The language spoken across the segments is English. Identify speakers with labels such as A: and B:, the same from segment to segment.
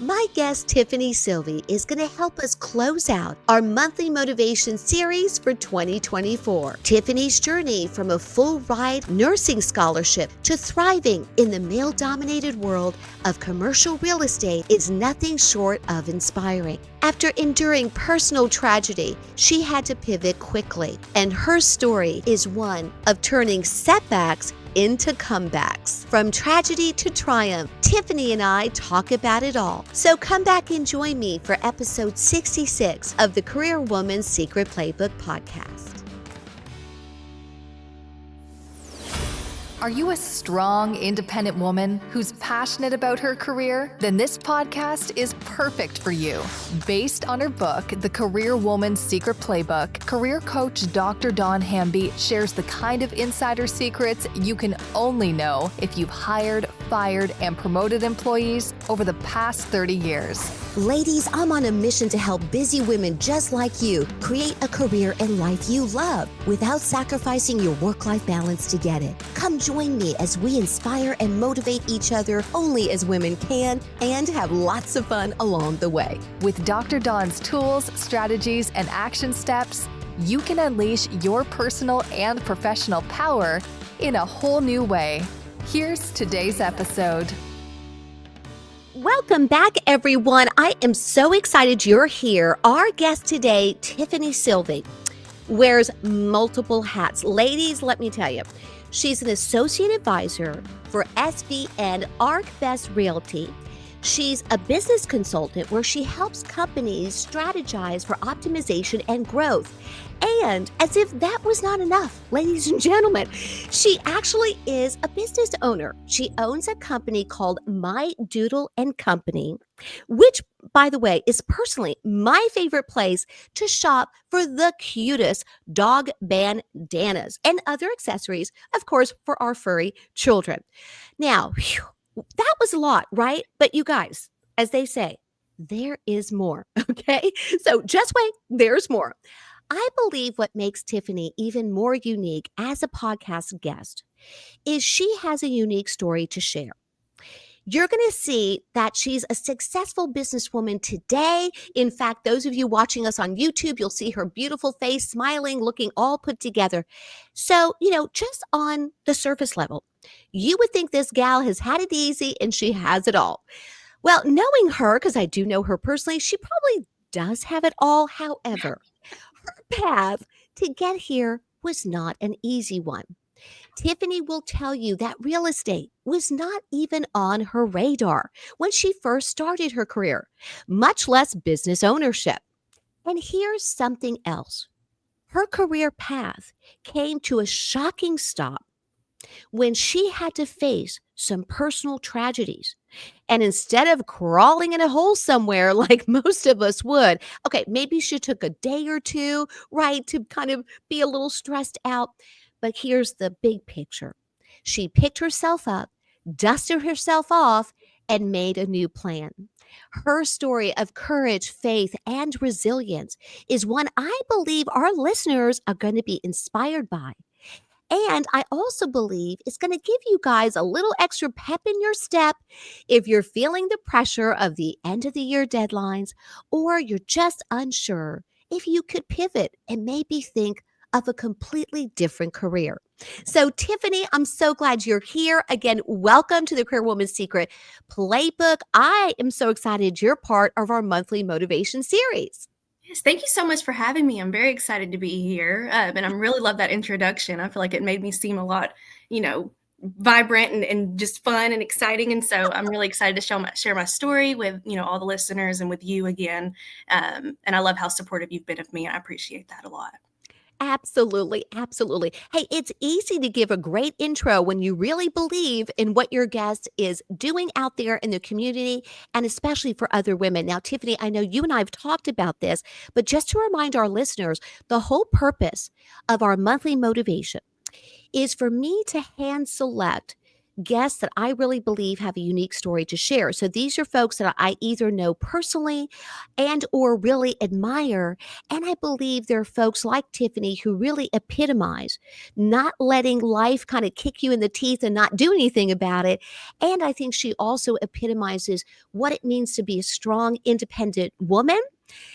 A: My guest, Tiffani is going to help us close out our monthly motivation series for 2024. Tiffani's journey from a full-ride nursing scholarship to thriving in the male-dominated world of commercial real estate is nothing short of inspiring. After enduring personal tragedy, she had to pivot quickly, and her story is one of turning setbacks into comebacks. From tragedy to triumph, Tiffani and I talk about it all. So come back and join me for episode 66 of the Career Woman's Secret Playbook podcast.
B: Are you a strong, independent woman who's passionate about her career? Then this podcast is perfect for you. Based on her book, The Career Woman's Secret Playbook, career coach DrDawn shares the kind of insider secrets you can only know if you've hired, fired, and promoted employees over the past 30 years.
A: Ladies, I'm on a mission to help busy women just like you create a career and life you love without sacrificing your work-life balance to get it. Come join me as we inspire and motivate each other only as women can and have lots of fun along the way.
B: With Dr. Dawn's tools, strategies, and action steps, you can unleash your personal and professional power in a whole new way. Here's today's episode.
A: Welcome back, everyone. I am so excited you're here. Our guest today, Tiffani, wears multiple hats. Ladies, let me tell you, she's an associate advisor for SVN ARC Best Realty. She's a business consultant where she helps companies strategize for optimization and growth. And as if that was not enough, ladies and gentlemen, she actually is a business owner. She owns a company called My Doodle and Company, which, by the way, is personally my favorite place to shop for the cutest dog bandanas and other accessories, of course, for our furry children. Now, that was a lot, right? But you guys, as they say, there is more, okay? So just wait, there's more. I believe what makes Tiffani even more unique as a podcast guest is she has a unique story to share. You're going to see that she's a successful businesswoman today. In fact, those of you watching us on YouTube, you'll see her beautiful face, smiling, looking all put together. So, just on the surface level, you would think this gal has had it easy and she has it all. Well, knowing her, because I do know her personally, she probably does have it all. However, her path to get here was not an easy one. Tiffani will tell you that real estate was not even on her radar when she first started her career, much less business ownership. And here's something else. Her career path came to a shocking stop when she had to face some personal tragedies. And instead of crawling in a hole somewhere like most of us would, okay, maybe she took a day or two, right, to kind of be a little stressed out. But here's the big picture. She picked herself up, dusted herself off, and made a new plan. Her story of courage, faith, and resilience is one I believe our listeners are going to be inspired by. And I also believe it's going to give you guys a little extra pep in your step if you're feeling the pressure of the end of the year deadlines, or you're just unsure if you could pivot and maybe think of a completely different career. So Tiffani, I'm so glad you're here. Again, welcome to the Career Woman's Secret Playbook. I am so excited you're part of our monthly motivation series.
C: Yes, thank you so much for having me. I'm very excited to be here. And I really love that introduction. I feel like it made me seem a lot, vibrant and just fun and exciting. And so I'm really excited to share my story with, all the listeners and with you again. And I love how supportive you've been of me. And I appreciate that a lot.
A: Absolutely. Absolutely. Hey, it's easy to give a great intro when you really believe in what your guest is doing out there in the community, and especially for other women. Now, Tiffani, I know you and I have talked about this, but just to remind our listeners, the whole purpose of our monthly motivation is for me to hand select guests that I really believe have a unique story to share. So these are folks that I either know personally and or really admire. And I believe there are folks like Tiffani who really epitomize not letting life kind of kick you in the teeth and not do anything about it. And I think she also epitomizes what it means to be a strong, independent woman,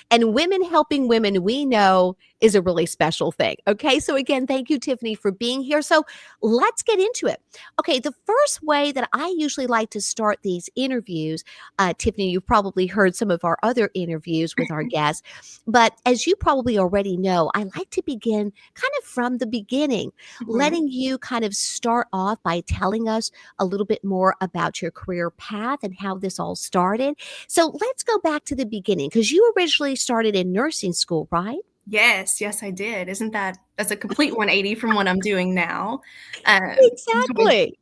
A: and women helping women, we know, is a really special thing. Okay. So, again, thank you, Tiffani, for being here. So, let's get into it. Okay. The first way that I usually like to start these interviews, Tiffani, you've probably heard some of our other interviews with our guests, but as you probably already know, I like to begin kind of from the beginning,
C: Mhm.
A: letting you kind of start off by telling us a little bit more about your career path and how this all started. So let's go back to the beginning because you originally started in nursing school, right?
C: Yes, yes, I did. Isn't that's a complete 180 from what I'm doing now. Enjoyed
A: Exactly.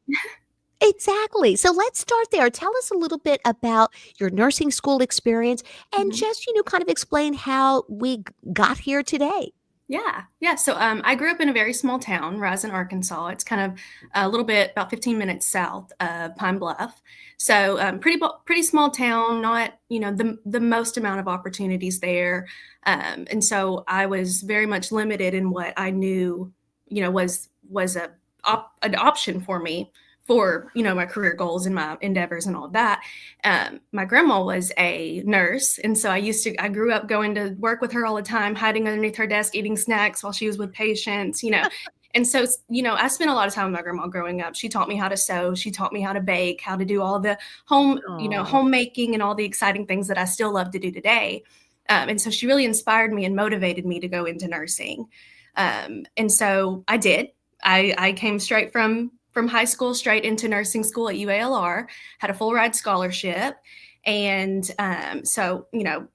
A: Exactly. So let's start there. Tell us a little bit about your nursing school experience and
C: Mhm.
A: just, kind of explain how we got here today.
C: Yeah, yeah. So I grew up in a very small town, Rising, Arkansas. It's kind of a little bit about 15 minutes south of Pine Bluff. So pretty small town, not the most amount of opportunities there, and so I was very much limited in what I knew, was an option for me for my career goals and my endeavors and all of that. My grandma was a nurse, and so I grew up going to work with her all the time, hiding underneath her desk, eating snacks while she was with patients. And so, I spent a lot of time with my grandma growing up. She taught me how to sew, she taught me how to bake, how to do all the
A: Oh,
C: homemaking and all the exciting things that I still love to do today. And so she really inspired me and motivated me to go into nursing. And so I did. I came straight from high school straight into nursing school at UALR, had a full ride scholarship. And so,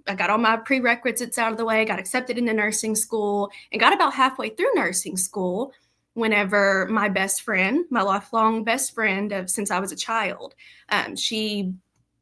C: I got all my prerequisites out of the way, got accepted into nursing school, and got about halfway through nursing school whenever my best friend, my lifelong best friend of since I was a child, she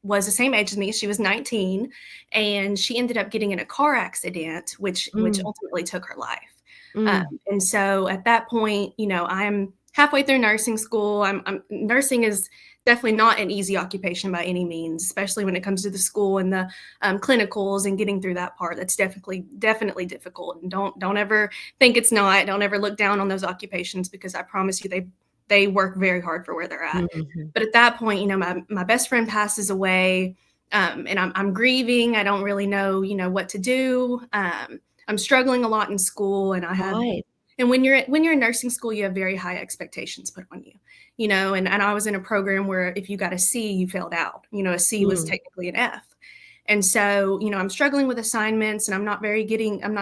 C: was the same age as me. She was 19, and she ended up getting in a car accident, which
A: mm,
C: ultimately took her life.
A: mm,
C: And so at that point, I'm halfway through nursing school. Nursing is definitely not an easy occupation by any means, especially when it comes to the school and the clinicals and getting through that part. That's definitely difficult. And don't ever think it's not. Don't ever look down on those occupations because I promise you they work very hard for where they're at.
A: mhm.
C: But at that point, my best friend passes away, and I'm grieving. I don't really know, what to do. I'm struggling a lot in school, and I had
A: Right.
C: and when you're in nursing school, you have very high expectations put on you, and I was in a program where if you got a C, you failed out. A C was
A: Mm,
C: technically an F. And so, I'm struggling with assignments and I'm not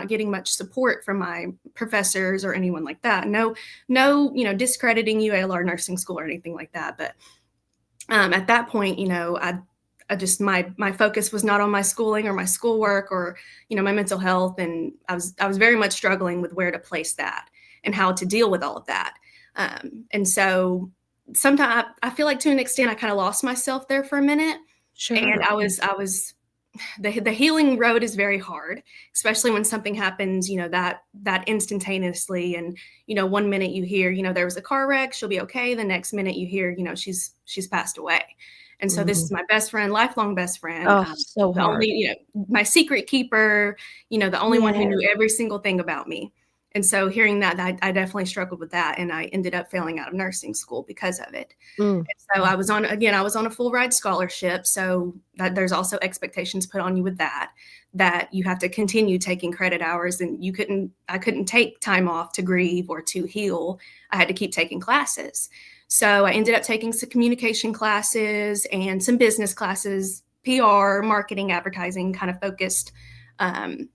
C: getting much support from my professors or anyone like that. No, discrediting UALR nursing school or anything like that. But at that point, I just my focus was not on my schooling or my schoolwork or my mental health, and I was very much struggling with where to place that and how to deal with all of that. And so sometimes I feel like to an extent I kind of lost myself there for a minute, and
A: sure.
C: I was the healing road is very hard, especially when something happens, that instantaneously. And one minute you hear, there was a car wreck, she'll be okay. The next minute you hear, she's passed away. And so this
A: Mm.
C: is my best friend, lifelong best friend,
A: Oh, so
C: the only,
A: hard.
C: my secret keeper, the only one who
A: Yeah.
C: knew every single thing about me. And so hearing that, I definitely struggled with that, and I ended up failing out of nursing school because of it.
A: Mm,
C: So
A: mm.
C: I was on a full ride scholarship. So that there's also expectations put on you with that you have to continue taking credit hours, and I couldn't take time off to grieve or to heal. I had to keep taking classes. So I ended up taking some communication classes and some business classes, PR, marketing, advertising kind of focused um,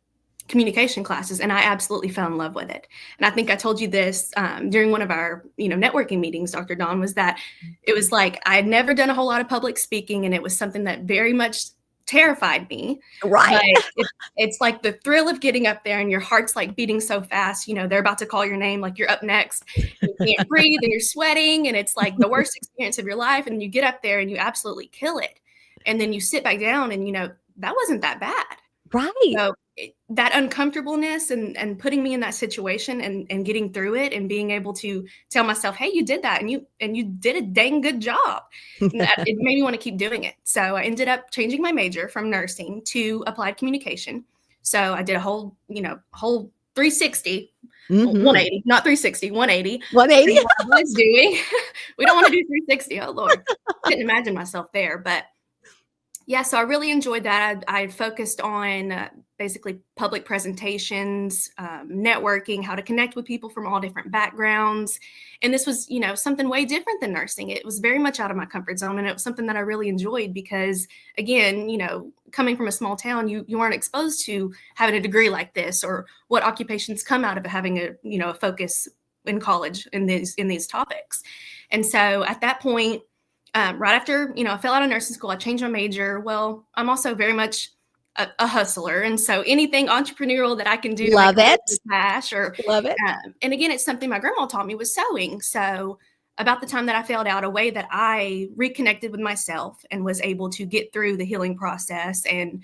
C: communication classes, and I absolutely fell in love with it. And I think I told you this during one of our networking meetings, DrDawn, was that it was like I had never done a whole lot of public speaking, and it was something that very much terrified me. But
A: Right.
C: it's like the thrill of getting up there and your heart's like beating so fast, they're about to call your name, like you're up next, you can't breathe and you're sweating, and it's like the worst experience of your life, and you get up there and you absolutely kill it, and then you sit back down and that wasn't that bad.
A: Right.
C: So that uncomfortableness and putting me in that situation and getting through it and being able to tell myself, hey, you did that and you did a dang good job. And that, it made me want to keep doing it. So I ended up changing my major from nursing to applied communication. So I did a whole 360,
A: Mhm.
C: 180, not 360, 180.
A: 180.
C: What I was doing. We don't want to do 360. Oh Lord. Couldn't imagine myself there, but yeah, so I really enjoyed that. I focused on basically public presentations, networking, how to connect with people from all different backgrounds. And this was, something way different than nursing. It was very much out of my comfort zone. And it was something that I really enjoyed because, again, coming from a small town, you aren't exposed to having a degree like this or what occupations come out of having a focus in college in these topics. And so at that point, right after, I fell out of nursing school, I changed my major. Well, I'm also very much a hustler. And so anything entrepreneurial that I can do to
A: Love
C: make
A: it.
C: cash
A: Love it.
C: and again, it's something my grandma taught me was sewing. So about the time that I failed out, a way that I reconnected with myself and was able to get through the healing process and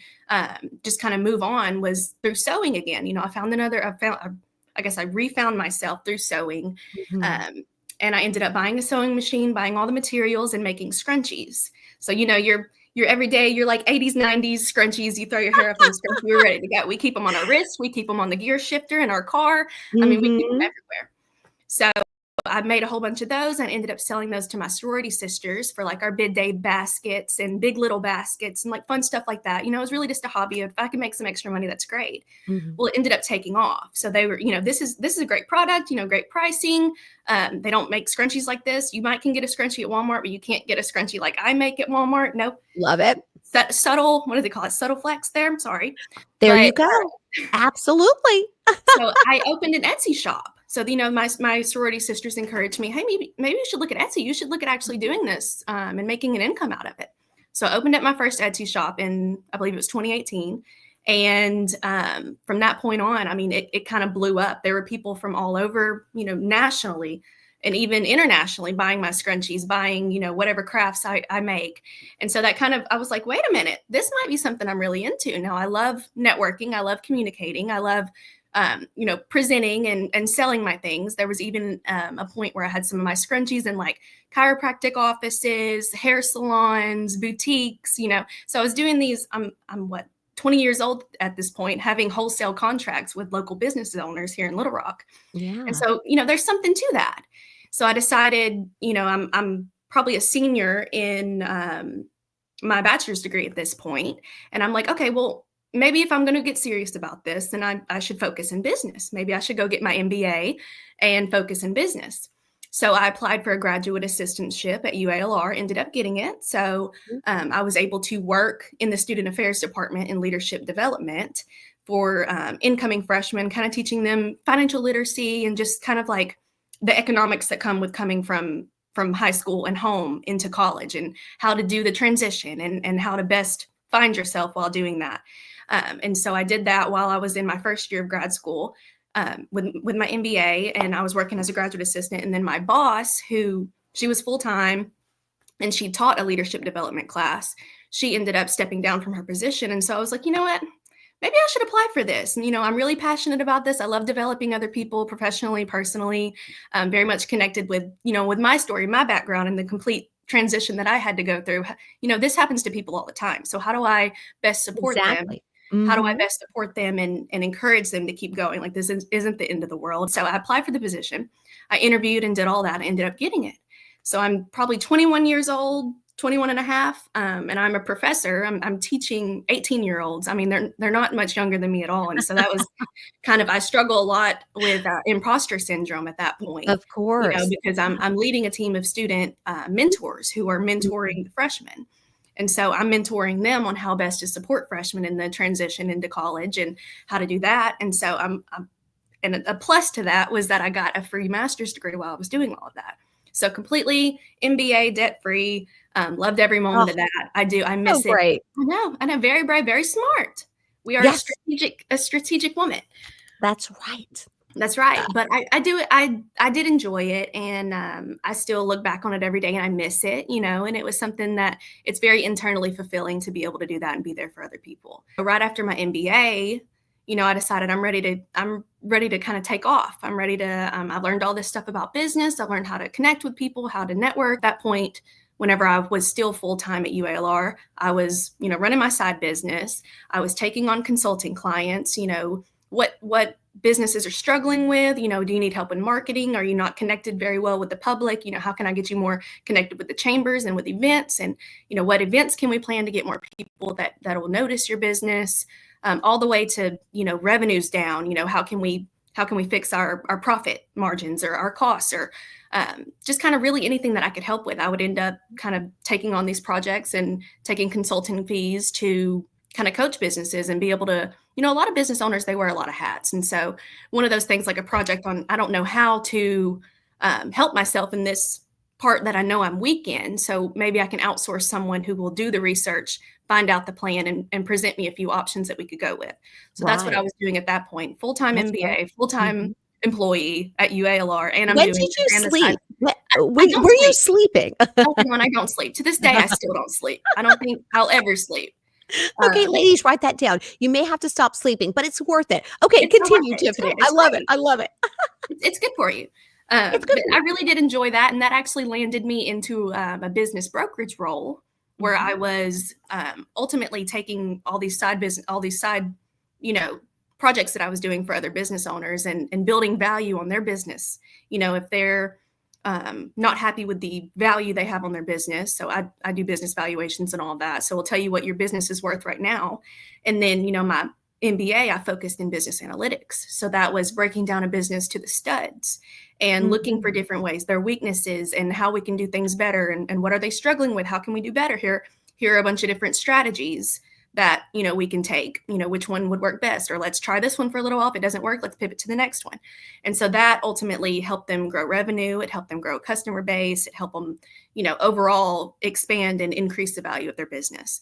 C: just kind of move on was through sewing again. I guess I refound myself through sewing.
A: Mhm.
C: And I ended up buying a sewing machine, buying all the materials and making scrunchies. So, you're every day, you're like 80s, 90s scrunchies. You throw your hair up in a scrunchie, we're ready to go. We keep them on our wrists. We keep them on the gear shifter in our car. I mean, we keep them
A: Mhm.
C: everywhere. So I made a whole bunch of those and ended up selling those to my sorority sisters for like our bid day baskets and big little baskets and like fun stuff like that. It was really just a hobby. If I can make some extra money, that's great.
A: Mhm.
C: Well, it ended up taking off. So they were, this is a great product, great pricing. They don't make scrunchies like this. You can get a scrunchie at Walmart, but you can't get a scrunchie like I make at Walmart. Nope.
A: Love it.
C: That subtle, what do they call it? Subtle flex there. I'm sorry.
A: There
C: But
A: you go. Absolutely.
C: so I opened an Etsy shop. So, my sorority sisters encouraged me, hey, maybe you should look at Etsy. You should look at actually doing this and making an income out of it. So I opened up my first Etsy shop in, I believe it was 2018. And from that point on, I mean, it kind of blew up. There were people from all over, nationally and even internationally buying my scrunchies, buying, whatever crafts I make. And so that I was like, wait a minute, this might be something I'm really into. Now, I love networking. I love communicating. I love, presenting and selling my things. There was even a point where I had some of my scrunchies in like chiropractic offices, hair salons, boutiques, So I was doing these, I'm 20 years old at this point, having wholesale contracts with local business owners here in Little Rock.
A: Yeah.
C: And so, there's something to that. So I decided, I'm probably a senior in my bachelor's degree at this point. And I'm like, okay, well, maybe if I'm going to get serious about this, then I should focus in business. Maybe I should go get my MBA and focus in business. So I applied for a graduate assistantship at UALR, ended up getting it. So I was able to work in the student affairs department in leadership development for incoming freshmen, kind of teaching them financial literacy and just kind of like the economics that come with coming from high school and home into college and how to do the transition and how to best find yourself while doing that. And so I did that while I was in my first year of grad school with my MBA, and I was working as a graduate assistant. And then my boss, she was full-time and she taught a leadership development class, she ended up stepping down from her position. And so I was like, you know what? Maybe I should apply for this. And, I'm really passionate about this. I love developing other people professionally, personally. I'm very much connected with, with my story, my background, and the complete transition that I had to go through. This happens to people all the time. So how do I best support them?
A: Exactly.
C: How do I
A: Mhm.
C: best support them and encourage them to keep going? Like this isn't the end of the world. So I applied for the position. I interviewed and did all that. I ended up getting it. So I'm probably 21 years old, 21 and a half. And I'm a professor. I'm teaching 18-year-olds. I mean, they're not much younger than me at all. And so that was I struggle a lot with imposter syndrome at that point,
A: Of course.
C: because I'm leading a team of student mentors who are mentoring the freshmen. And so I'm mentoring them on how best to support freshmen in the transition into college and how to do that. And so and a plus to that was that I got a free master's degree while I was doing all of that. So completely MBA, debt-free, loved every moment
A: Oh,
C: of that. I do. I
A: so
C: miss it.
A: great.
C: I know. And I'm very brave, very smart. We are
A: Yes,
C: a strategic woman.
A: that's right.
C: That's right. But I do it. I did enjoy it. And I still look back on it every day and I miss it, and it was something that it's very internally fulfilling to be able to do that and be there for other people. Right after my MBA, I decided I'm ready to kind of take off. I'm ready to, I learned all this stuff about business. I learned how to connect with people, how to network. At that point, whenever I was still full-time at UALR, I was, running my side business. I was taking on consulting clients, what businesses are struggling with, do you need help in marketing? Are you not connected very well with the public? How can I get you more connected with the chambers and with events? And, what events can we plan to get more people that will notice your business? All the way to, revenues down, how can we fix our profit margins or our costs, or just kind of really anything that I could help with. I would end up kind of taking on these projects and taking consulting fees to kind of coach businesses and be able to, a lot of business owners, they wear a lot of hats. And so one of those things, like a project on, I don't know how to help myself in this part that I know I'm weak in. So maybe I can outsource someone who will do the research, find out the plan, and present me a few options that we could go with. So that's what I was doing at that point. Full-time
A: That's
C: MBA,
A: right.
C: full-time employee at UALR, and I'm
A: When
C: doing
A: did you
C: and the
A: sleep?
C: side-
A: Were you sleeping?
C: Oh, come on, I don't sleep. To this day, I still don't sleep. I don't think I'll ever sleep.
A: Okay, ladies, write that down. You may have to stop sleeping, but it's worth it. Okay,
C: It's so worth
A: continue,
C: it. It's
A: Tiffani.
C: good. It's
A: I love
C: great.
A: it. I love it.
C: It's good for you.
A: It's good
C: But
A: for
C: I
A: you.
C: really did enjoy that, and that actually landed me into a business brokerage role where I was ultimately taking all these side, projects that I was doing for other business owners and building value on their business. If they're not happy with the value they have on their business, so I do business valuations and all of that. So we'll tell you what your business is worth right now, and then my MBA, I focused in business analytics. So that was breaking down a business to the studs and looking for different ways, their weaknesses, and how we can do things better, and what are they struggling with? How can we do better? Here are a bunch of different strategies that, we can take, which one would work best, or let's try this one for a little while. If it doesn't work, let's pivot to the next one. And so that ultimately helped them grow revenue. It helped them grow a customer base. It helped them, overall expand and increase the value of their business.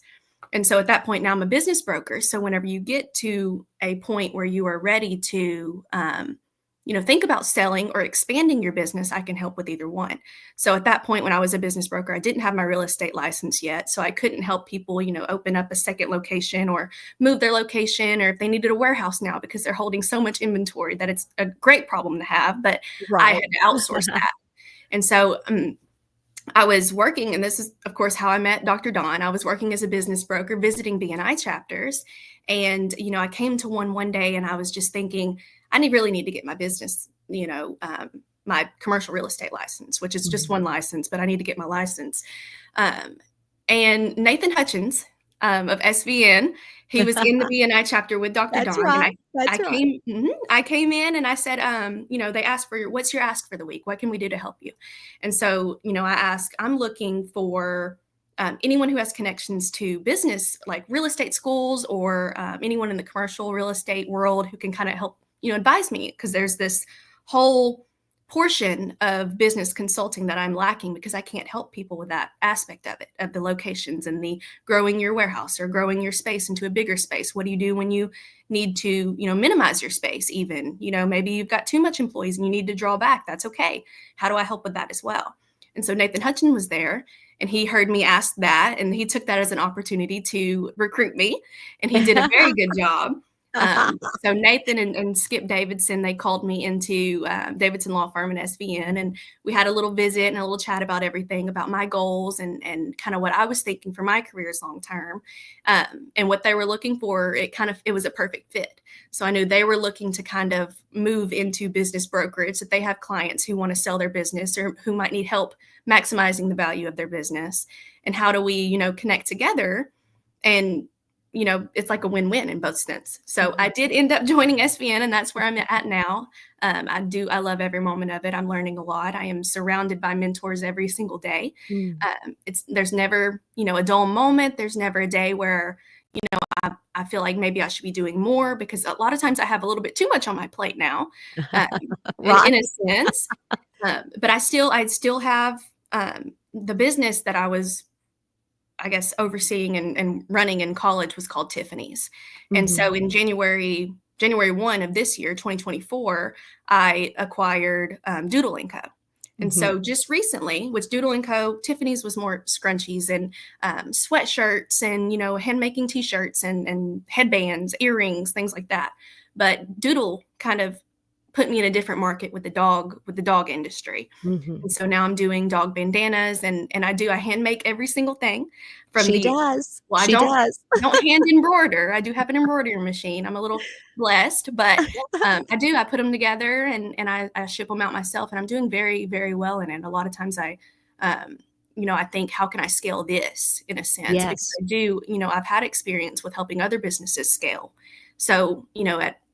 C: And so at that point, now I'm a business broker. So whenever you get to a point where you are ready to, think about selling or expanding your business, I can help with either one. So at that point, when I was a business broker, I didn't have my real estate license yet. So I couldn't help people, open up a second location or move their location, or if they needed a warehouse now because they're holding so much inventory that it's a great problem to have, but I had to outsource that. And so I was working, and this is, of course, how I met DrDawn. I was working as a business broker, visiting BNI chapters. And, I came to one day, and I was just thinking, I really need to get my business, my commercial real estate license, which is just one license, but I need to get my license. And Nathan Hutchins of SVN, he was in the BNI chapter with DrDawn.
A: That's right.
C: I came in and I said, they asked for what's your ask for the week? What can we do to help you? And so, I'm looking for anyone who has connections to business, like real estate schools, or anyone in the commercial real estate world who can kind of help, advise me, because there's this whole portion of business consulting that I'm lacking, because I can't help people with that aspect of it, of the locations and the growing your warehouse or growing your space into a bigger space. What do you do when you need to, minimize your space even? Maybe you've got too much employees and you need to draw back. That's okay. How do I help with that as well? And so Nathan Hutchins was there, and he heard me ask that, and he took that as an opportunity to recruit me, and he did a very good job. So Nathan and Skip Davidson, they called me into Davidson Law Firm and SVN, and we had a little visit and a little chat about everything, about my goals and kind of what I was thinking for my careers long term, and what they were looking for. It was a perfect fit. So I knew they were looking to kind of move into business brokerage, that they have clients who want to sell their business or who might need help maximizing the value of their business. And how do we, connect together? And it's like a win-win in both sense. So I did end up joining SVN, and that's where I'm at now. I love every moment of it. I'm learning a lot. I am surrounded by mentors every single day. There's never, a dull moment. There's never a day where, I feel like maybe I should be doing more, because a lot of times I have a little bit too much on my plate now, in a sense. But I still have the business that I was, I guess, overseeing and running in college was called Tiffani's. And so in January 1 of this year, 2024, I acquired Doodle & Co. And so just recently, with Doodle & Co., Tiffani's was more scrunchies and sweatshirts and, hand making T-shirts and headbands, earrings, things like that. but Doodle kind of put me in a different market with the dog industry.
A: Mhm.
C: And so now I'm doing dog bandanas, and I hand make every single thing from
A: She
C: the
A: does.
C: well,
A: She does.
C: I don't hand embroider. I do have an embroidery machine. I'm a little blessed, but I put them together, and I ship them out myself, and I'm doing very, very well in it. A lot of times um, I think, how can I scale this in a sense? Because
A: Yes.
C: I've had experience with helping other businesses scale. So,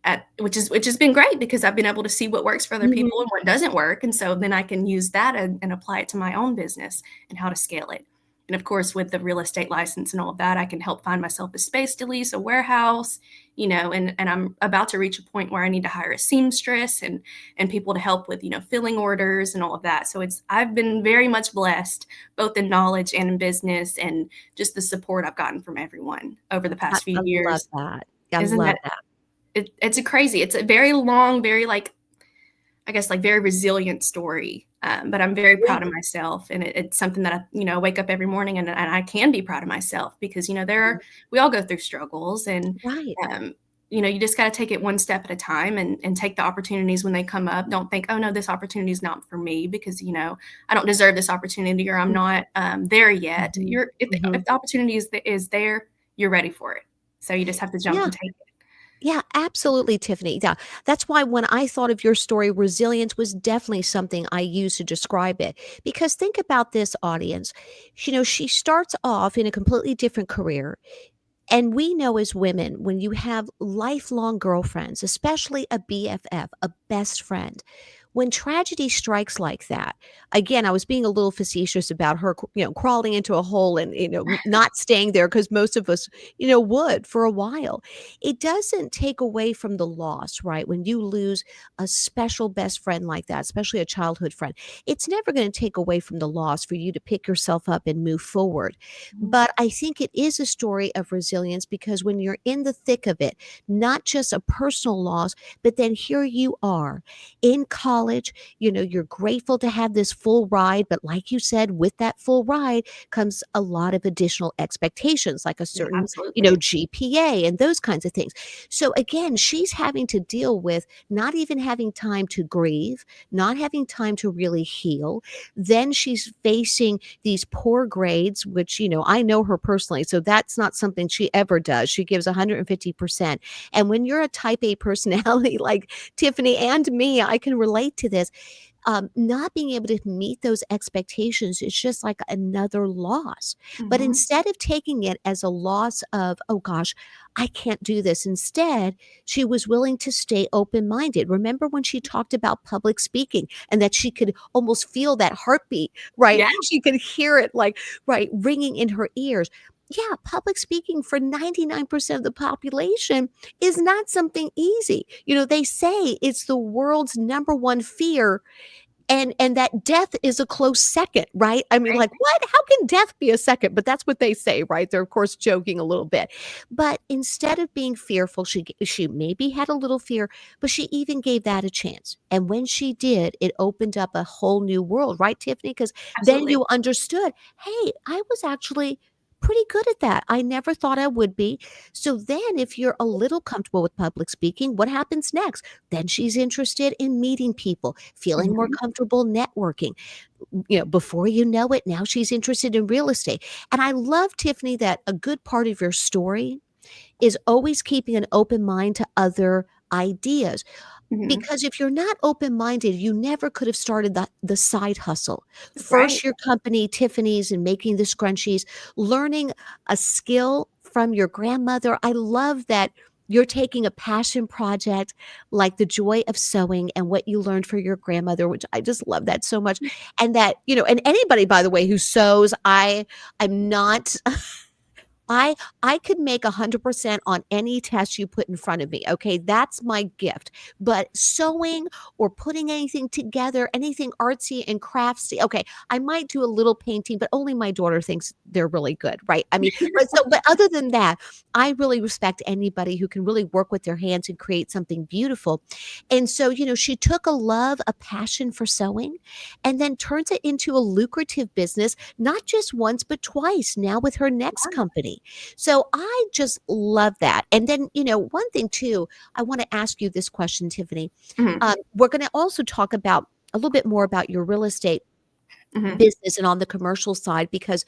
C: at which has been great, because I've been able to see what works for other people
A: Mhm.
C: and what doesn't work. And so then I can use that and apply it to my own business and how to scale it. And of course, with the real estate license and all of that, I can help find myself a space to lease, a warehouse, and I'm about to reach a point where I need to hire a seamstress and people to help with, filling orders and all of that. So I've been very much blessed, both in knowledge and in business, and just the support I've gotten from everyone over the
A: I
C: past few
A: I love
C: years.
A: that. I
C: Isn't
A: love
C: that
A: that.
C: it's a very long, very, like, I guess, like, very resilient story. But I'm very
A: Yeah.
C: proud of myself, and it's something that I wake up every morning, and I can be proud of myself, because we all go through struggles, and
A: Right.
C: um, you just got to take it one step at a time, and take the opportunities when they come up. Don't think, oh no, this opportunity is not for me, because I don't deserve this opportunity, or I'm not there yet.
A: Mhm.
C: If
A: Mhm.
C: the opportunity is there, you're ready for it. So you just have to jump
A: Yeah.
C: and take it.
A: Yeah, absolutely, Tiffany. Yeah, that's why when I thought of your story, resilience was definitely something I used to describe it. Because think about this audience. She starts off in a completely different career. And we know as women, when you have lifelong girlfriends, especially a BFF, a best friend, when tragedy strikes like that, again, I was being a little facetious about her, crawling into a hole and, not staying there because most of us, would for a while. It doesn't take away from the loss, right? When you lose a special best friend like that, especially a childhood friend, it's never going to take away from the loss for you to pick yourself up and move forward.
C: Mhm.
A: But I think it is a story of resilience because when you're in the thick of it, not just a personal loss, but then here you are in college, you're grateful to have this full ride. But like you said, with that full ride comes a lot of additional expectations, like a
C: Yeah,
A: certain,
C: absolutely.
A: GPA and those kinds of things. So again, she's having to deal with not even having time to grieve, not having time to really heal. Then she's facing these poor grades, which, I know her personally. So that's not something she ever does. She gives 150%. And when you're a type A personality like Tiffany and me, I can relate to this. Not being able to meet those expectations is just like another loss. But
C: Mhm.
A: instead of taking it as a loss of, oh gosh, I can't do this, instead, she was willing to stay open minded. Remember when she talked about public speaking and that she could almost feel that heartbeat, right?
C: Yeah,
A: She could hear it like, right, ringing in her ears. Yeah, public speaking for 99% of the population is not something easy. They say it's the world's number one fear, and that death is a close second, right? I mean,
C: right.
A: like, what? How can death be a second? But that's what they say, right? They're, of course, joking a little bit. But instead of being fearful, she maybe had a little fear, but she even gave that a chance. And when she did, it opened up a whole new world, right, Tiffany? Because then
C: Absolutely.
A: you understood, hey, I was actually pretty good at that. I never thought I would be. So then if you're a little comfortable with public speaking, what happens next? Then she's interested in meeting people, feeling more
C: Mhm.
A: comfortable networking. Before you know it, now she's interested in real estate. And I love, Tiffany, that a good part of your story is always keeping an open mind to other ideas.
C: Mhm.
A: Because if you're not open-minded, you never could have started the side hustle.
C: Right.
A: First, your company, Tiffany's, and making the scrunchies, learning a skill from your grandmother. I love that you're taking a passion project like the joy of sewing and what you learned for your grandmother, which I just love that so much. And that, and anybody, by the way, who sews, I'm not I could make 100% on any test you put in front of me, okay? That's my gift. But sewing or putting anything together, anything artsy and craftsy, okay, I might do a little painting, but only my daughter thinks they're really good, right? I mean, but other than that, I really respect anybody who can really work with their hands and create something beautiful. And so, she took a love, a passion for sewing, and then turns it into a lucrative business, not just once, but twice now with her next company. Tiffani. So I just love that. And then, one thing too, I want to ask you this question, Tiffani.
C: Mhm,
A: We're going to also talk about a little bit more about your real estate
C: mhm.
A: business and on the commercial side because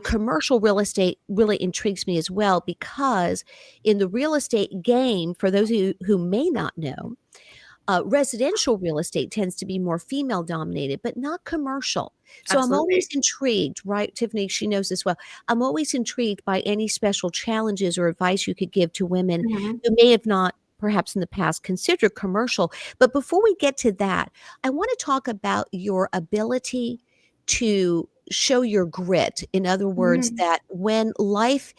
A: commercial real estate really intrigues me as well because in the real estate game, for those of you who may not know, residential real estate tends to be more female dominated, but not commercial. So I'm always
C: Absolutely.
A: intrigued, right? Tiffani, she knows this well. I'm always intrigued by any special challenges or advice you could give to women
C: Mhm,
A: who may have not, perhaps in the past, considered commercial. But before we get to that, I want to talk about your ability to show your grit. In other words,
C: mhm.
A: that when life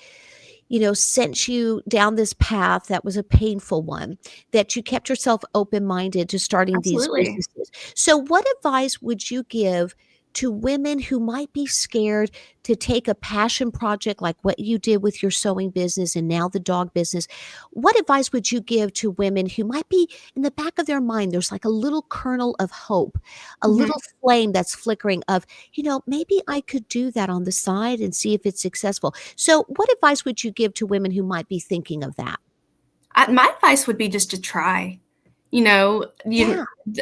A: sent you down this path that was a painful one, that you kept yourself open-minded to starting these
C: Absolutely.
A: businesses. So what advice would you give to women who might be scared to take a passion project like what you did with your sewing business and now the dog business? What advice would you give to women who might be in the back of their mind, there's like a little kernel of hope, a
C: Mhm.
A: little flame that's flickering of, maybe I could do that on the side and see if it's successful. So, what advice would you give to women who might be thinking of that?
C: My advice would be just to try.
A: Yeah,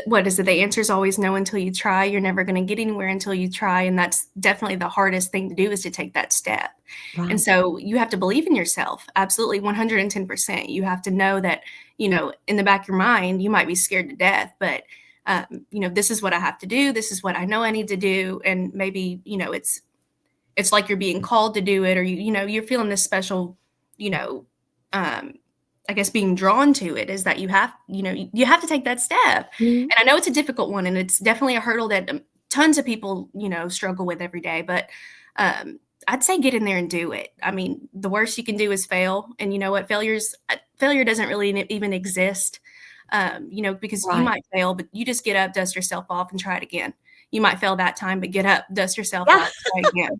C: What is it? The answer is always no until you try. You're never going to get anywhere until you try. And that's definitely the hardest thing to do is to take that step. And
A: right.
C: so you have to believe in yourself. Absolutely 110%. You have to know that, in the back of your mind, you might be scared to death, but, this is what I have to do. This is what I know I need to do. And maybe, it's like you're being called to do it or you're feeling this special, you know, um, I guess being drawn to it is that you have to take that step.
A: Mhm.
C: And I know it's a difficult one and it's definitely a hurdle that tons of people, struggle with every day, but I'd say get in there and do it. I mean, the worst you can do is fail. And you know what? Failure doesn't really even exist. Because you
A: Right.
C: might fail, but you just get up, dust yourself off, and try it again. You might fail that time, but get up, dust yourself
A: Yeah,
C: off, try again.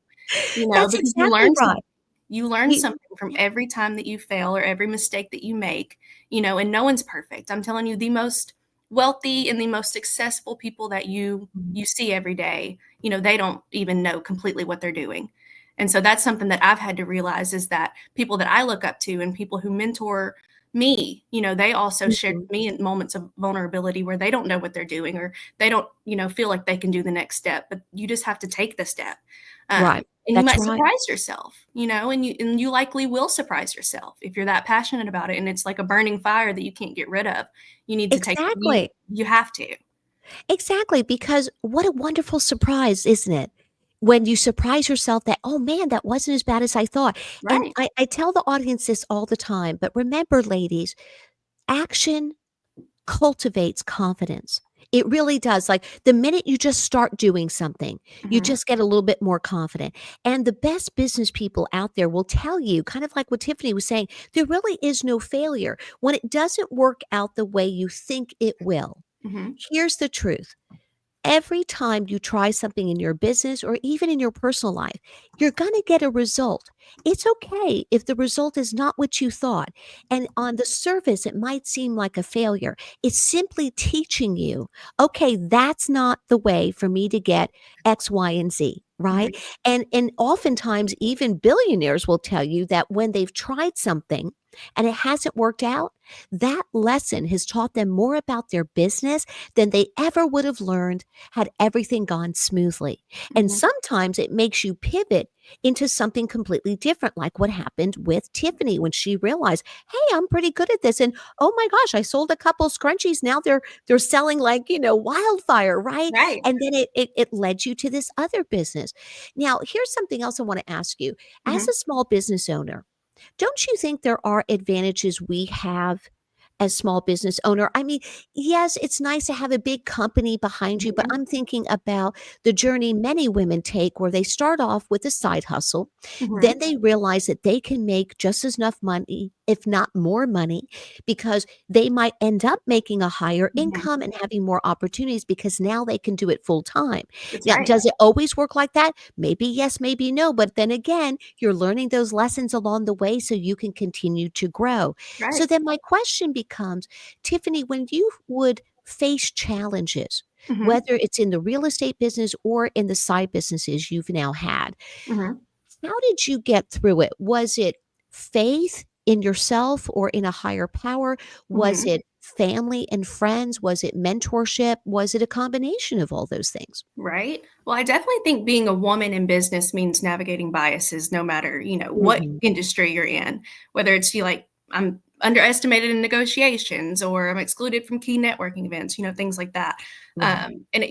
A: that's
C: Because
A: exactly right.
C: you learn
A: You
C: something from every time that you fail or every mistake that you make, and no one's perfect. I'm telling you, the most wealthy and the most successful people that
A: Mhm.
C: you see every day, they don't even know completely what they're doing. And so that's something that I've had to realize is that people that I look up to and people who mentor me, they also shared
A: Mhm.
C: with me in moments of vulnerability where they don't know what they're doing or they don't, feel like they can do the next step, but you just have to take the step.
A: Right.
C: And you
A: That's
C: might
A: right.
C: surprise yourself, and you likely will surprise yourself if you're that passionate about it and it's like a burning fire that you can't get rid of. You need to take
A: Exactly.
C: you have to.
A: Exactly, because what a wonderful surprise, isn't it? When you surprise yourself that, "Oh, man, that wasn't as bad as I thought." And
C: Right.
A: I tell the audience this all the time, but remember, ladies, action cultivates confidence. It really does. Like the minute you just start doing something, you
C: Mhm.
A: just get a little bit more confident. And the best business people out there will tell you, kind of like what Tiffani was saying, there really is no failure. When it doesn't work out the way you think it will,
C: Mhm.
A: here's the truth. Every time you try something in your business or even in your personal life, you're going to get a result. It's okay if the result is not what you thought. And on the surface, it might seem like a failure. It's simply teaching you, okay, that's not the way for me to get X, Y, and Z. Right.
C: Mhm.
A: And oftentimes, even billionaires will tell you that when they've tried something and it hasn't worked out, that lesson has taught them more about their business than they ever would have learned had everything gone smoothly. And
C: Mhm.
A: sometimes it makes you pivot into something completely different, like what happened with Tiffani when she realized, hey, I'm pretty good at this. And oh my gosh, I sold a couple scrunchies. Now they're selling like, wildfire, right?
C: Right.
A: And then it led you to this other business. Now, here's something else I want to ask you. As
C: Mhm.
A: a small business owner, don't you think there are advantages we have as small business owner? I mean, yes, it's nice to have a big company behind you, but
C: Mhm.
A: I'm thinking about the journey many women take where they start off with a side hustle, then
C: Mhm.
A: they realize that they can make just as enough money, if not more money, because they might end up making a higher
C: Mhm.
A: income and having more opportunities because now they can do it full time.
C: That's
A: Now,
C: right.
A: does it always work like that? Maybe yes, maybe no. But then again, you're learning those lessons along the way so you can continue to grow. So
C: Right.
A: then my question becomes, Tiffani, when you would face challenges,
C: Mhm.
A: whether it's in the real estate business or in the side businesses you've now had,
C: Mhm.
A: How did you get through it? Was it faith in yourself or in a higher power? Was
C: Mhm.
A: it family and friends? Was it mentorship? Was it a combination of all those things?
C: Right. Well, I definitely think being a woman in business means navigating biases no matter, what
A: Mhm.
C: industry you're in. Whether it's like I'm underestimated in negotiations or I'm excluded from key networking events, things like that.
A: Right.
C: And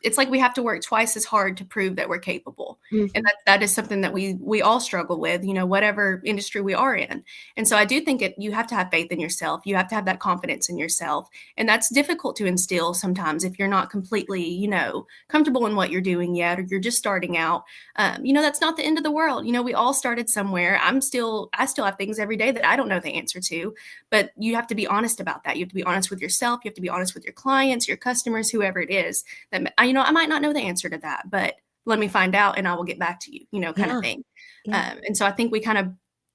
C: it's like we have to work twice as hard to prove that we're capable. And
A: Mhm.
C: that is something that we all struggle with, whatever industry we are in. And so I do think you have to have faith in yourself. You have to have that confidence in yourself. And that's difficult to instill sometimes if you're not completely, comfortable in what you're doing yet, or you're just starting out. That's not the end of the world. We all started somewhere. I still have things every day that I don't know the answer to, but you have to be honest about that. You have to be honest with yourself. You have to be honest with your clients, your customers, whoever it is that, I might not know the answer to that, but let me find out and I will get back to you, kind of
A: Yeah.
C: thing.
A: Yeah.
C: And so I think we kind of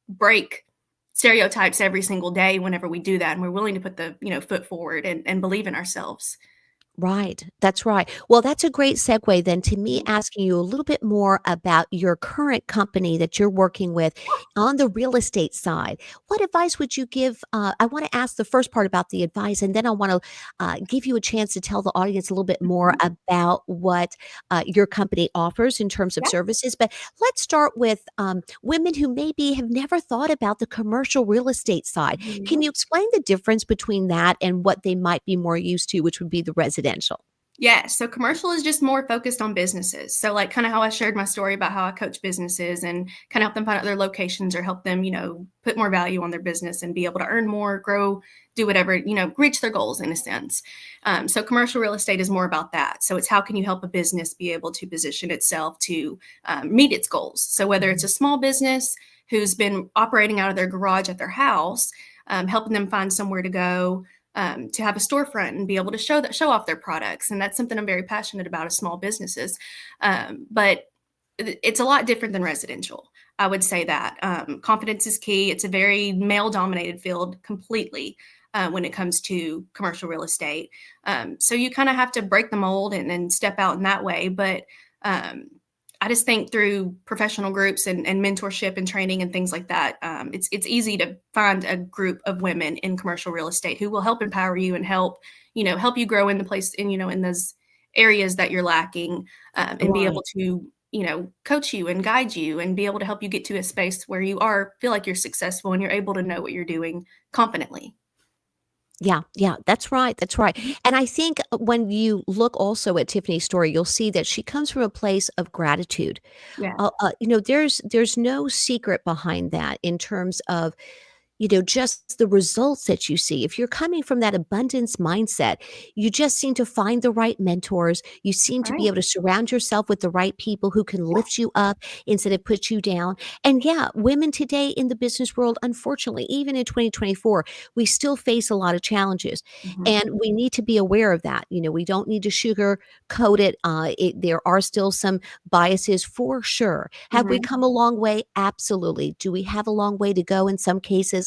C: break stereotypes every single day whenever we do that. And we're willing to put the, foot forward and believe in ourselves.
A: Right. That's right. Well, that's a great segue then to me
C: Mhm.
A: asking you a little bit more about your current company that you're working with on the real estate side. What advice would you give? I want to ask the first part about the advice, and then I want to give you a chance to tell the audience a little bit more
C: Mhm.
A: about what your company offers in terms of
C: Yeah.
A: services. But let's start with women who maybe have never thought about the commercial real estate side. Can
C: Mhm.
A: you explain the difference between that and what they might be more used to, which would be the residential?
C: Yeah, so commercial is just more focused on businesses. So like kind of how I shared my story about how I coach businesses and kind of help them find out their locations or help them, put more value on their business and be able to earn more, grow, do whatever, reach their goals in a sense. So commercial real estate is more about that. So it's how can you help a business be able to position itself to meet its goals. So whether it's
A: Mhm.
C: a small business who's been operating out of their garage at their house, helping them find somewhere to go, to have a storefront and be able to show off their products. And that's something I'm very passionate about as small businesses. But it's a lot different than residential. I would say that confidence is key. It's a very male dominated field completely when it comes to commercial real estate. So you kind of have to break the mold and step out in that way. But um, I just think through professional groups and mentorship and training and things like that, it's easy to find a group of women in commercial real estate who will help empower you and help you grow in the place and in those areas that you're lacking, and be able
A: Right.
C: to coach you and guide you and be able to help you get to a space where you are feel like you're successful and you're able to know what you're doing confidently.
A: Yeah, yeah, that's right, that's right,
C: Mhm.
A: and I think when you look also at Tiffany's story, you'll see that she comes from a place of gratitude.
C: Yeah.
A: There's no secret behind that in terms of just the results that you see. If you're coming from that abundance mindset, you just seem to find the right mentors. You seem to be
C: Right.
A: able to surround yourself with the right people who can
C: Yeah.
A: lift you up instead of put you down. And yeah, women today in the business world, unfortunately, even in 2024, we still face a lot of challenges.
C: Mhm.
A: And we need to be aware of that. We don't need to sugarcoat it. There are still some biases for sure. Have we
C: Mhm.
A: come a long way? Absolutely. Do we have a long way to go in some cases?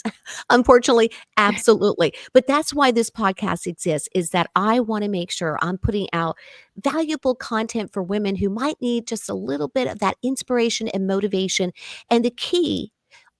A: Unfortunately, absolutely. But that's why this podcast exists, is that I want to make sure I'm putting out valuable content for women who might need just a little bit of that inspiration and motivation. And the key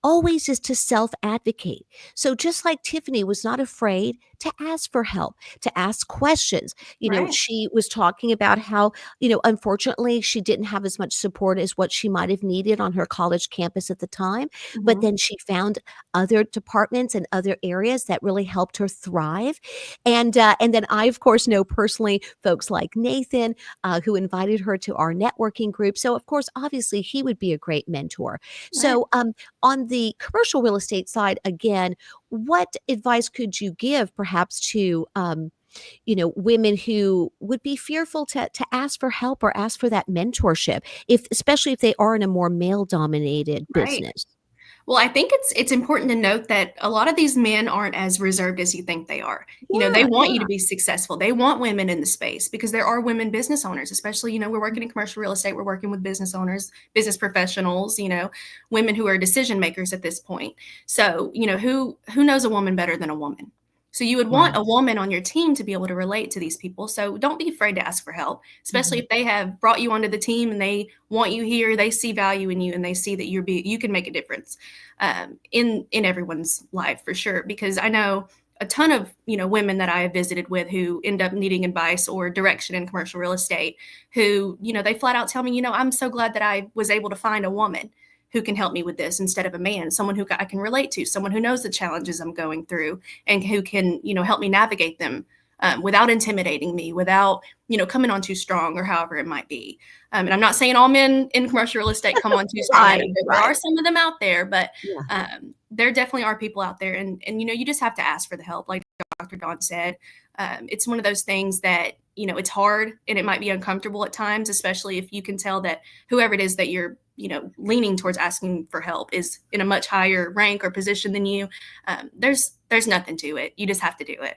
A: always is to self advocate. So just like Tiffany was not afraid to ask for help, to ask questions.
C: Right.
A: She was talking about how, unfortunately she didn't have as much support as what she might have needed on her college campus at the time, but
C: Mhm.
A: then she found other departments and other areas that really helped her thrive. And then I of course know personally folks like Nathan, who invited her to our networking group. So of course, obviously he would be a great mentor.
C: Right.
A: So on the commercial real estate side, again, what advice could you give perhaps to women who would be fearful to ask for help or ask for that mentorship, if especially if they are in a more male dominated
C: Right.
A: business?
C: Well, I think it's important to note that a lot of these men aren't as reserved as you think they are. They
A: Yeah,
C: want you
A: yeah.
C: to be successful. They want women in the space because there are women business owners, especially, we're working in commercial real estate. We're working with business owners, business professionals, women who are decision makers at this point. So, who knows a woman better than a woman? So you would want
A: Right.
C: a woman on your team to be able to relate to these people. So don't be afraid to ask for help, especially
A: Mhm.
C: if they have brought you onto the team and they want you here, they see value in you and they see that you can make a difference in everyone's life for sure. Because I know a ton of women that I have visited with who end up needing advice or direction in commercial real estate, who they flat out tell me, I'm so glad that I was able to find a woman who can help me with this instead of a man, someone who I can relate to, someone who knows the challenges I'm going through and who can, help me navigate them without intimidating me, without, coming on too strong or however it might be. And I'm not saying all men in commercial real estate come on too strong. I know
A: Right,
C: that there
A: right.
C: are some of them out there, but
A: Yeah.
C: there definitely are people out there. And you just have to ask for the help. Like DrDawn said, it's one of those things that, it's hard and it might be uncomfortable at times, especially if you can tell that whoever it is that you're leaning towards asking for help is in a much higher rank or position than you. There's nothing to it. You just have to do it.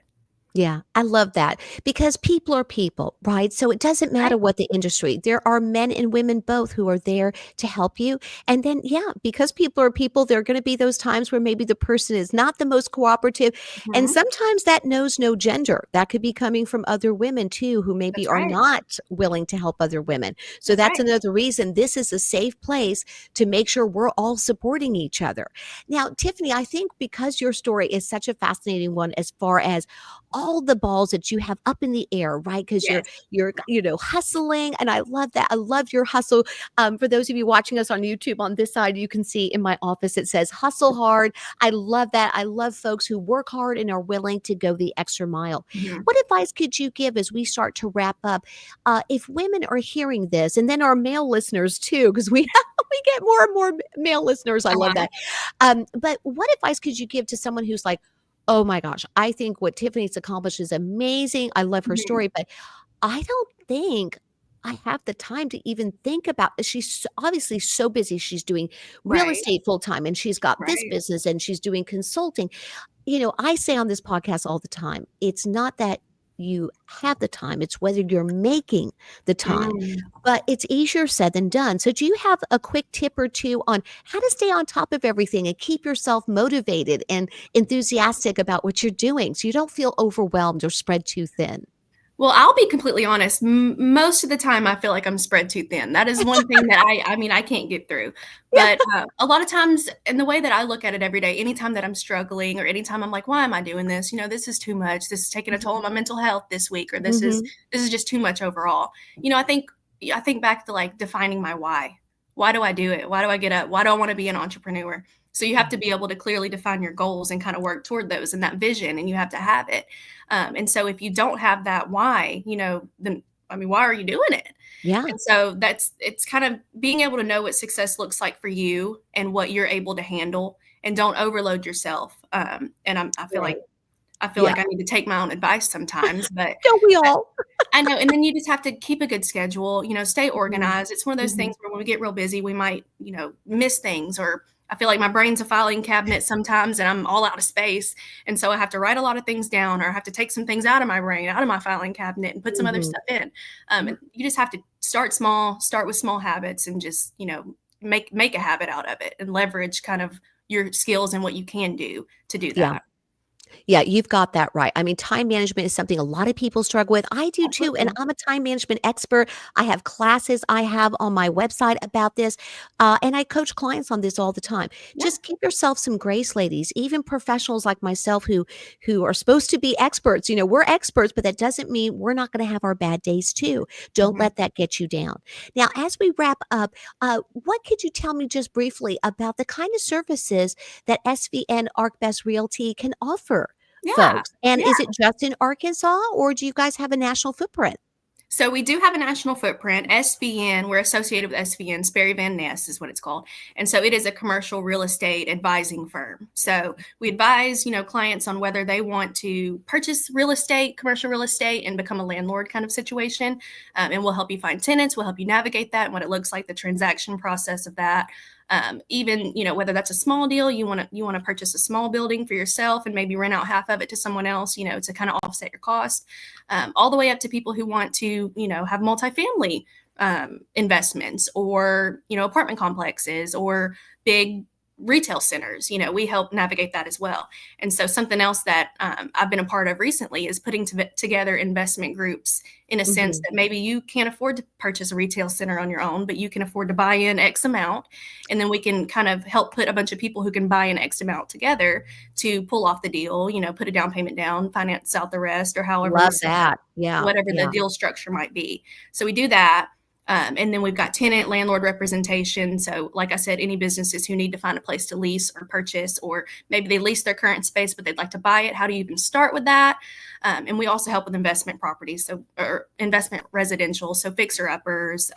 A: Yeah, I love that because people are people, right? So it doesn't matter
C: Right.
A: what the industry. There are men and women both who are there to help you. And then, yeah, because people are people, there are going to be those times where maybe the person is not the most cooperative. And
C: Mhm.
A: sometimes that knows no gender. That could be coming from other women too, who maybe
C: That's
A: are
C: right.
A: not willing to help other women. So
C: That's
A: that's
C: right.
A: another reason this is a safe place to make sure we're all supporting each other. Now, Tiffany, I think because your story is such a fascinating one as far as all the balls that you have up in the air, right? Because you're
C: Yes.
A: hustling, and I love that. I love your hustle. For those of you watching us on YouTube, on this side, you can see in my office it says "hustle hard." I love that. I love folks who work hard and are willing to go the extra mile.
C: Mhm.
A: What advice could you give as we start to wrap up? If women are hearing this, and then our male listeners too, because we we get more and more male listeners. I love
C: Uh-huh.
A: that. But what advice could you give to someone who's like, oh my gosh, I think what Tiffany's accomplished is amazing. I love her
C: Mhm.
A: story, but I don't think I have the time to even think about she's obviously so busy. She's doing real
C: Right.
A: estate full time and she's got this
C: Right.
A: business and she's doing consulting. I say on this podcast all the time, it's not that you have the time, it's whether you're making the time.
C: Mm.
A: But it's easier said than done. So do you have a quick tip or two on how to stay on top of everything and keep yourself motivated and enthusiastic about what you're doing so you don't feel overwhelmed or spread too thin?
C: Well, I'll be completely honest. Most of the time, I feel like I'm spread too thin. That is one thing that I mean, I can't get through.
A: Yeah.
C: But a lot of times, and the way that I look at it every day, anytime that I'm struggling or anytime I'm like, why am I doing this? This is too much. This is taking a toll on my mental health this week, or
A: Mhm.
C: this is just too much overall. I think back to like defining my why. Why do I do it? Why do I get up? Why do I want to be an entrepreneur? So you have to be able to clearly define your goals and kind of work toward those and that vision, and you have to have it. And so if you don't have that why, then I mean, why are you doing it?
A: Yeah.
C: And so it's kind of being able to know what success looks like for you and what you're able to handle, and don't overload yourself. And
A: Right.
C: I feel
A: Yeah.
C: like I need to take my own advice sometimes, but
A: Don't we all?
C: I know. And then you just have to keep a good schedule, stay
A: Mhm.
C: organized. It's one of those
A: Mhm.
C: things where when we get real busy, we might, miss things, or I feel like my brain's a filing cabinet sometimes and I'm all out of space. And so I have to write a lot of things down, or I have to take some things out of my brain, out of my filing cabinet, and put some other
A: Mhm.
C: stuff in. And you just have to start small, start with small habits, and just, make a habit out of it and leverage kind of your skills and what you can do to do
A: Yeah.
C: that.
A: Yeah, you've got that right. I mean, time management is something a lot of people struggle with. I do too, and
C: Absolutely.
A: I'm a time management expert. I have classes I have on my website about this, and I coach clients on this all the time.
C: Yeah.
A: Just give yourself some grace, ladies. Even professionals like myself who are supposed to be experts. We're experts, but that doesn't mean we're not going to have our bad days too. Don't
C: Mhm.
A: let that get you down. Now, as we wrap up, what could you tell me just briefly about the kind of services that SVN ArcBest Realty can offer
C: Yeah.
A: folks? And
C: Yeah.
A: is it just in Arkansas, or do you guys have a national footprint?
C: So we do have a national footprint. SVN, we're associated with SVN, Sperry Van Ness is what it's called. And so it is a commercial real estate advising firm. So we advise, clients on whether they want to purchase real estate, commercial real estate, and become a landlord kind of situation. And we'll help you find tenants. We'll help you navigate that and what it looks like, the transaction process of that. Even whether that's a small deal, you want to purchase a small building for yourself and maybe rent out half of it to someone else, to kind of offset your cost, all the way up to people who want to have multifamily investments, or apartment complexes, or big retail centers. We help navigate that as well. And so something else that I've been a part of recently is putting together investment groups in a sense
A: Mhm.
C: that maybe you can't afford to purchase a retail center on your own, but you can afford to buy in X amount. And then we can kind of help put a bunch of people who can buy in X amount together to pull off the deal, put a down payment down, finance out the rest, or however we
A: Love
C: set up
A: that. Yeah,
C: whatever the
A: yeah.
C: deal structure might be. So we do that. And then we've got tenant landlord representation. So like I said, any businesses who need to find a place to lease or purchase, or maybe they lease their current space, but they'd like to buy it. How do you even start with that? And we also help with investment properties, or investment residential, so fixer uppers,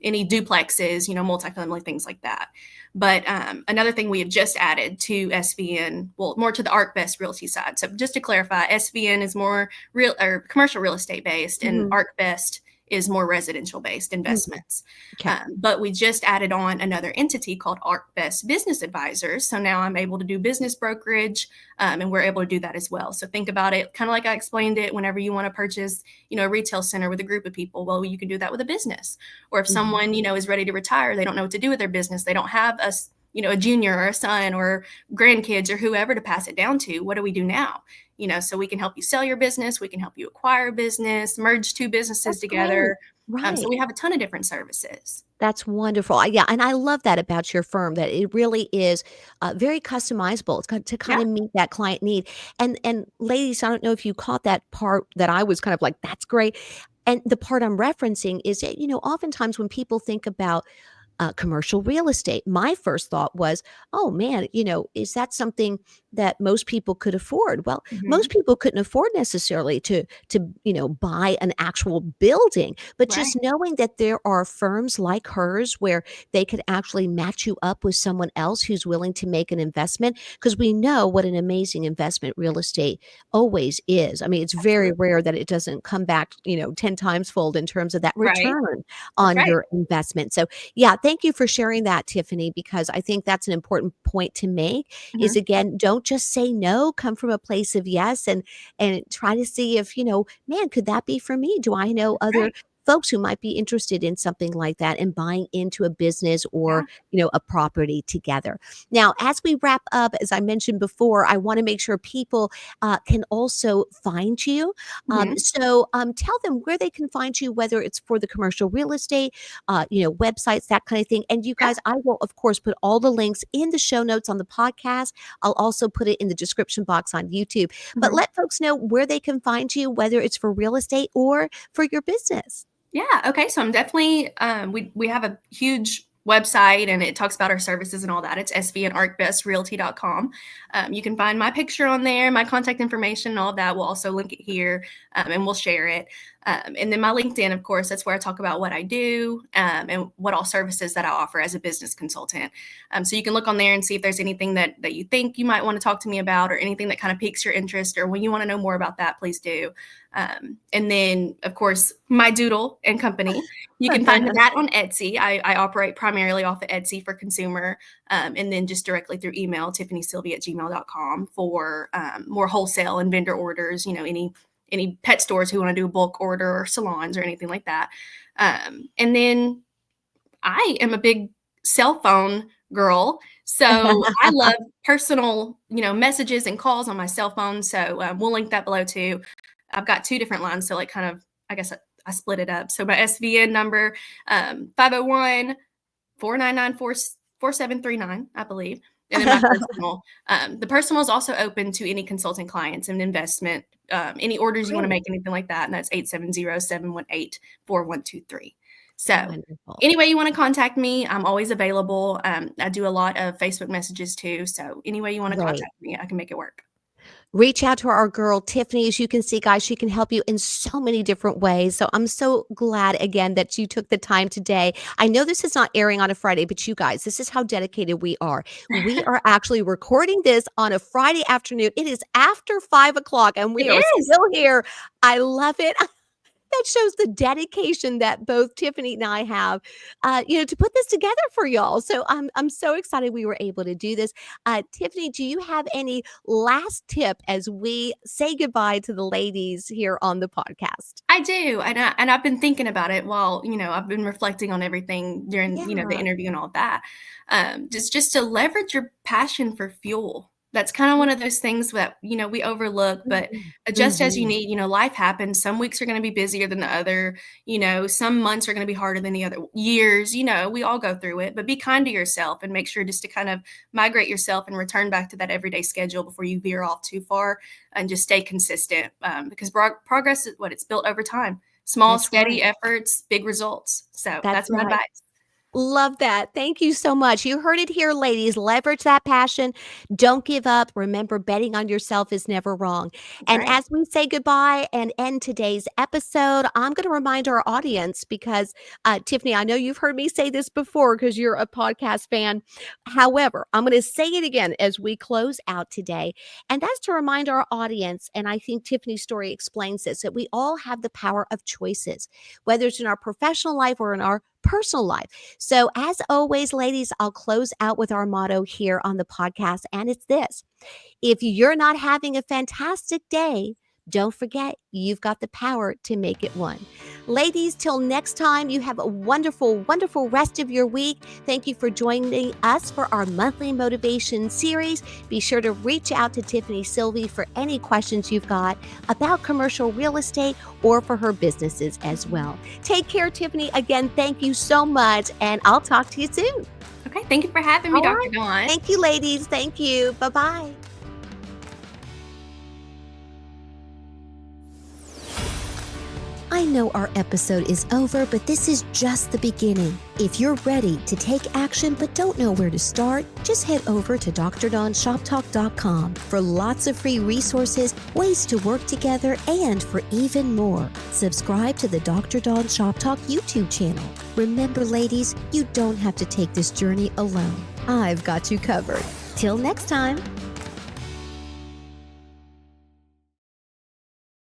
C: any duplexes, multifamily, things like that. But another thing we have just added to SVN, well, more to the ArcBest Realty side. So just to clarify, SVN is more real or commercial real estate based, and
A: Mhm.
C: ArcBest is more residential based
A: Mhm.
C: investments.
A: Okay.
C: But we just added on another entity called ArcBest Business Advisors. So now I'm able to do business brokerage, and we're able to do that as well. So think about it kind of like I explained it. Whenever you want to purchase, a retail center with a group of people, well, you can do that with a business. Or if
A: Mhm.
C: someone, is ready to retire, they don't know what to do with their business, they don't have a junior or a son or grandkids or whoever to pass it down to. What do we do now? So we can help you sell your business, we can help you acquire business, merge two businesses
A: That's great.
C: together. So
A: Right.
C: we have a ton of different services.
A: That's wonderful. Yeah, and I love that about your firm, that it really is very customizable. It's got to kind
C: Yeah.
A: of meet that client need. And ladies, I don't know if you caught that part that I was kind of like, that's great. And the part I'm referencing is that, oftentimes when people think about commercial real estate. My first thought was, oh man, is that something that most people could afford? Well, most
C: Hmm.
A: people couldn't afford necessarily to buy an actual building, but
C: Right.
A: just knowing that there are firms like hers where they could actually match you up with someone else who's willing to make an investment, because we know what an amazing investment real estate always is. I mean, it's very
C: Absolutely.
A: rare that it doesn't come back, 10 times fold in terms of that
C: Right.
A: return
C: That's
A: on
C: right.
A: your investment. So yeah, thank you for sharing that, Tiffani, because I think that's an important point to make is,
C: Hmm.
A: again, don't just say no, come from a place of yes, and try to see if, man, could that be for me? Do I know
C: That's
A: other
C: right.
A: folks who might be interested in something like that and buying into a business or,
C: Yeah.
A: a property together? Now, as we wrap up, as I mentioned before, I want to make sure people can also find you.
C: Hmm.
A: So tell them where they can find you, whether it's for the commercial real estate, websites, that kind of thing. And you
C: Yeah.
A: guys, I will, of course, put all the links in the show notes on the podcast. I'll also put it in the description box on YouTube. But
C: Hmm.
A: let folks know where they can find you, whether it's for real estate or for your business.
C: Yeah. Okay. So I'm definitely we have a huge website and it talks about our services and all that. It's svandarcbestrealty.com. You can find my picture on there, my contact information, and all of that. We'll also link it here, and we'll share it. And then my LinkedIn, of course, that's where I talk about what I do, and what all services that I offer as a business consultant. So you can look on there and see if there's anything that you think you might want to talk to me about, or anything that kind of piques your interest, or when you want to know more about that, please do. And then, of course, my doodle and company. You can find that on Etsy. I operate primarily off of Etsy for consumer, and then just directly through email, tiffani.silvey@gmail.com for more wholesale and vendor orders, any pet stores who want to do a bulk order, or salons or anything like that. And then I am a big cell phone girl. So I love personal, messages and calls on my cell phone. So we'll link that below too. I've got two different lines. So like kind of, I guess I split it up. So my SVN number, 501 4739, I believe. And then my personal. The personal is also open to any consulting clients and investment, any orders you want to
A: Great.
C: make, anything like that. And that's 870-718-4123. So
A: Wonderful.
C: any way you want to contact me, I'm always available. I do a lot of Facebook messages too. So any way you want to
A: Great.
C: contact me, I can make it work.
A: Reach out to our girl, Tiffani. As you can see, guys, she can help you in so many different ways. So I'm so glad again that you took the time today. I know this is not airing on a Friday, but you guys, this is how dedicated we are. We are actually recording this on a Friday afternoon. It is after 5 o'clock and
C: It
A: we are
C: is.
A: still here. I love it. That shows the dedication that both Tiffani and I have, to put this together for y'all. So I'm so excited we were able to do this. Tiffani, do you have any last tip as we say goodbye to the ladies here on the podcast?
C: I do, and I've been thinking about it while, I've been reflecting on everything during, the
A: Yeah.
C: interview and all of that. Just to leverage your passion for fuel. That's kind of one of those things that, we overlook, but
A: Mhm.
C: adjust as you
A: Mhm.
C: need. Life happens. Some weeks are going to be busier than the other. Some months are going to be harder than the other years. We all go through it, but be kind to yourself and make sure just to kind of migrate yourself and return back to that everyday schedule before you veer off too far, and just stay consistent, because progress is what it's built over time. Small,
A: That's right.
C: steady efforts, big results. So
A: That's
C: that's my
A: right.
C: advice.
A: Love that. Thank you so much. You heard it here, ladies. Leverage that passion. Don't give up. Remember, betting on yourself is never wrong.
C: That's
A: And
C: right.
A: as we say goodbye and end today's episode, I'm going to remind our audience because, Tiffani, I know you've heard me say this before because you're a podcast fan. However, I'm going to say it again as we close out today. And that's to remind our audience, and I think Tiffani's story explains this, that we all have the power of choices, whether it's in our professional life or in our personal life. So, as always, ladies, I'll close out with our motto here on the podcast, and it's this: if you're not having a fantastic day, don't forget you've got the power to make it one. Ladies, till next time, you have a wonderful, wonderful rest of your week. Thank you for joining us for our monthly motivation series. Be sure to reach out to Tiffani for any questions you've got about commercial real estate or for her businesses as well. Take care, Tiffani. Again, thank you so much, and I'll talk to you soon.
C: Okay. Thank you for having me,
A: All
C: Dr.
A: right.
C: Dawn.
A: Thank you, ladies. Thank you. Bye-bye. I know our episode is over, but this is just the beginning. If you're ready to take action but don't know where to start, just head over to DrDawnShopTalk.com for lots of free resources, ways to work together, and for even more. Subscribe to the Dr. Dawn Shop Talk YouTube channel. Remember, ladies, you don't have to take this journey alone. I've got you covered. Till next time.